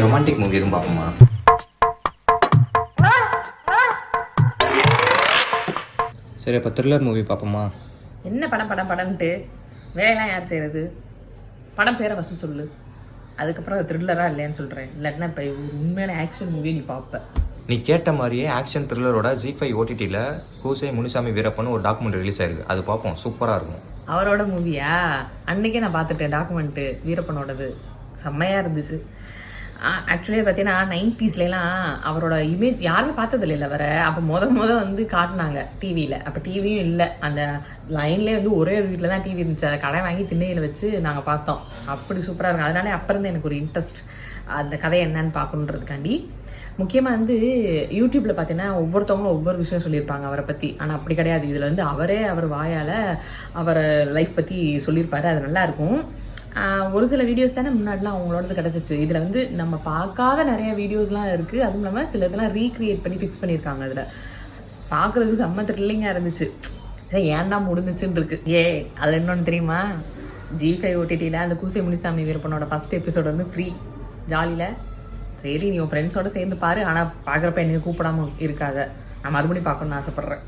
Romantic movie எதுவும் பார்ப்போமா? சரி, அப்போ த்ரில்லர் மூவி பார்ப்போமா? என்ன படம்ட்டு வேலையெல்லாம் யார் செய்கிறது? படம் பேரை ஃபஸ்ட்டு சொல்லு, அதுக்கப்புறம் அது த்ரில்லராக இல்லையான்னு சொல்கிறேன். இல்லாட்டினா இப்போ ஒரு உண்மையான ஆக்ஷன் மூவியை நீ பார்ப்ப. நீ கேட்ட மாதிரியே ஆக்ஷன் த்ரில்லரோட ZEE5 OTTல கூசை முனுசாமி வீரப்பன் ஒரு டாக்குமெண்ட் ரிலீஸ் ஆயிருக்கு. அது பார்ப்போம், சூப்பராக இருக்கும். அவரோட மூவியா? அன்றைக்கே நான் பார்த்துட்டேன் டாக்குமெண்ட்டு, வீரப்பனோடது செம்மையாக இருந்துச்சு. ஆக்சுவலி பார்த்தீங்கன்னா 90ஸ்லாம் அவரோட இமேஜ் யாருமே பார்த்தது இல்லை அவரை. அப்போ வந்து காட்டினாங்க டிவியில். அப்போ டிவியும் இல்லை, அந்த லைன்லேயே வந்து ஒரே ஒரு வீட்டில் தான் டிவி இருந்துச்சு. அதை கடை வாங்கி திண்ணையில் வச்சு நாங்கள் பார்த்தோம். அப்படி சூப்பராக இருக்கும். அதனாலே அப்போ இருந்து எனக்கு ஒரு இன்ட்ரெஸ்ட் அந்த கதை என்னன்னு பார்க்கணுன்றதுக்காண்டி. முக்கியமாக வந்து யூடியூப்பில் பார்த்தீங்கன்னா ஒவ்வொருத்தவங்களும் ஒவ்வொரு விஷயம் சொல்லியிருப்பாங்க அவரை பற்றி. ஆனால் அப்படி கிடையாது. இதில் வந்து அவர் வாயால் அவர் லைஃப் பற்றி சொல்லியிருப்பாரு. அது நல்லாயிருக்கும். ஒரு சில வீடியோஸ் தானே முன்னாடிலாம் அவங்களோடது கிடச்சிச்சு. இதில் வந்து நம்ம பார்க்காத நிறைய வீடியோஸ்லாம் இருக்குது. அதுவும் இல்லாமல் சில இதெல்லாம் ரீக்ரியேட் பண்ணி ஃபிக்ஸ் பண்ணியிருக்காங்க. அதில் பார்க்குறதுக்கு செம்ம த்ரில்லிங்காக இருந்துச்சு. ஏன்டா முடிஞ்சிச்சுன்னு இருக்கு. அதில் இன்னொன்று தெரியுமா? ZEE5 OTTல அந்த கூசை முனிசாமி வீரப்பனோட ஃபர்ஸ்ட் எபிசோட் வந்து ஃப்ரீ ஜாலியில். சரி, நீ உன் ஃப்ரெண்ட்ஸோட சேர்ந்து பாரு. ஆனால் பார்க்குறப்ப என்னையும் கூப்பிடாம இருக்காத. நான் மறுபடியும் பார்க்கணுன்னு ஆசைப்பட்றேன்.